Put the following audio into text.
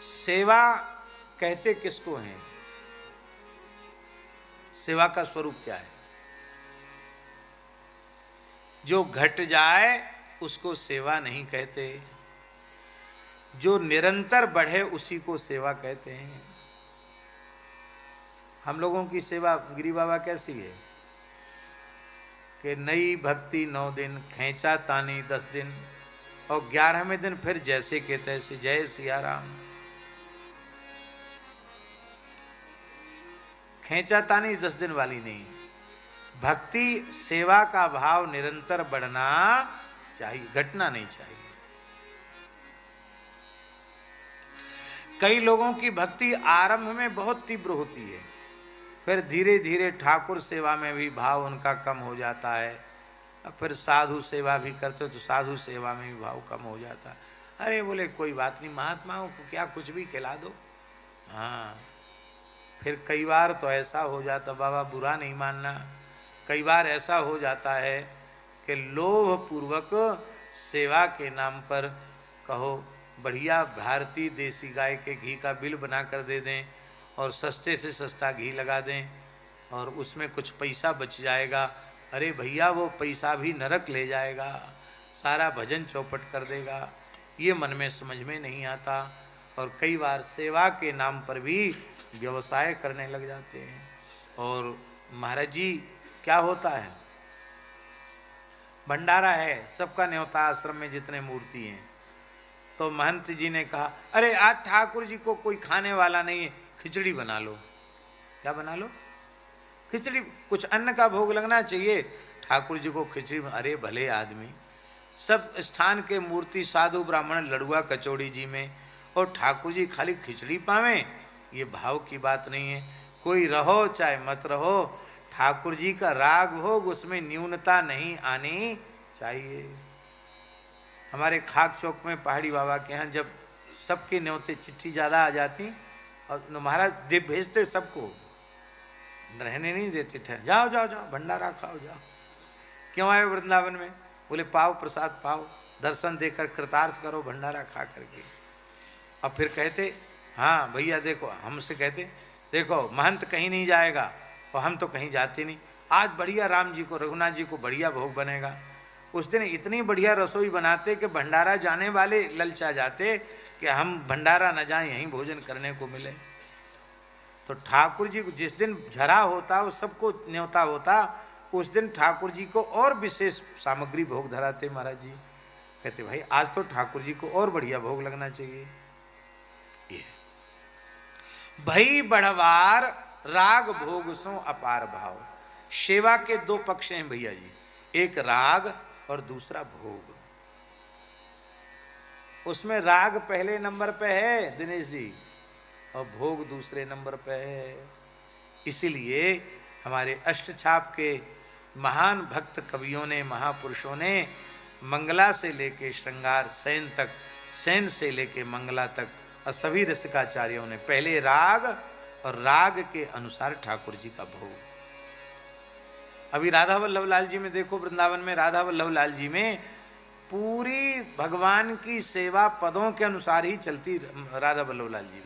सेवा कहते किसको हैं? सेवा का स्वरूप क्या है? जो घट जाए उसको सेवा नहीं कहते, जो निरंतर बढ़े उसी को सेवा कहते हैं। हम लोगों की सेवा गिरी बाबा कैसी है कि नई भक्ति 9 दिन, खैंचा तानी 10 दिन और 11वें दिन फिर जैसे के तैसे, जय सिया राम। खैंचा तानी 10 दिन वाली नहीं, भक्ति सेवा का भाव निरंतर बढ़ना चाहिए, घटना नहीं चाहिए। कई लोगों की भक्ति आरंभ में बहुत तीव्र होती है, फिर धीरे धीरे ठाकुर सेवा में भी भाव उनका कम हो जाता है, फिर साधु सेवा भी करते तो साधु सेवा में भी भाव कम हो जाता है। अरे बोले कोई बात नहीं, महात्माओं को क्या कुछ भी खिला दो। हाँ, फिर कई बार तो ऐसा हो जाता, बाबा बुरा नहीं मानना, कई बार ऐसा हो जाता है कि लोभ पूर्वक सेवा के नाम पर कहो बढ़िया भारतीय देसी गाय के घी का बिल बना कर दे दें और सस्ते से सस्ता घी लगा दें और उसमें कुछ पैसा बच जाएगा। अरे भैया वो पैसा भी नरक ले जाएगा, सारा भजन चौपट कर देगा। ये मन में समझ में नहीं आता और कई बार सेवा के नाम पर भी व्यवसाय करने लग जाते हैं। और महाराज जी क्या होता है, भंडारा है, सबका न्योता, आश्रम में जितने मूर्ति हैं, तो महंत जी ने कहा अरे आज ठाकुर जी को कोई खाने वाला नहीं है, खिचड़ी बना लो। क्या बना लो? खिचड़ी, कुछ अन्न का भोग लगना चाहिए, ठाकुर जी को खिचड़ी। अरे भले आदमी, सब स्थान के मूर्ति साधु ब्राह्मण लड़ुआ कचौड़ी जी में और ठाकुर जी खाली खिचड़ी पावें, ये भाव की बात नहीं है। कोई रहो चाहे मत रहो, ठाकुर जी का राग भोग उसमें न्यूनता नहीं आनी चाहिए। हमारे खाक चौक में पहाड़ी बाबा के यहाँ जब सबके न्योते चिट्ठी ज़्यादा आ जाती और महाराज दीप भेजते, सबको रहने नहीं देते, ठहर जाओ जाओ जाओ भंडारा खाओ जाओ। क्यों आए वृंदावन में? बोले पाओ प्रसाद पाओ, दर्शन देकर कृतार्थ करो भंडारा खा करके। अब फिर कहते हाँ भैया देखो, हमसे कहते देखो महंत कहीं नहीं जाएगा और हम तो कहीं जाते नहीं, आज बढ़िया राम जी को रघुनाथ जी को बढ़िया भोग बनेगा। उस दिन इतनी बढ़िया रसोई बनाते कि भंडारा जाने वाले ललचा जाते कि हम भंडारा न जाएं, यहीं भोजन करने को मिले। तो ठाकुर जी को जिस दिन झरा होता वो सबको न्योता होता, उस दिन ठाकुर जी को और विशेष सामग्री भोग धराते महाराज जी। कहते भाई आज तो ठाकुर जी को और बढ़िया भोग लगना चाहिए। ये भई बढ़वार राग भोग सो अपार भाव। सेवा के 2 पक्ष हैं भैया जी, एक राग और दूसरा भोग। उसमें राग पहले नंबर पे है दिनेश जी और भोग दूसरे नंबर पे है। इसीलिए हमारे अष्टछाप के महान भक्त कवियों ने, महापुरुषों ने मंगला से लेके श्रृंगार सेन तक, सेन से लेके मंगला तक और सभी रसिकाचार्यों ने पहले राग और राग के अनुसार ठाकुर जी का भोग। अभी राधा वल्लभ लाल जी में देखो, वृंदावन में राधा वल्लभ लाल जी में पूरी भगवान की सेवा पदों के अनुसार ही चलती, राधा वल्लभ लाल जी में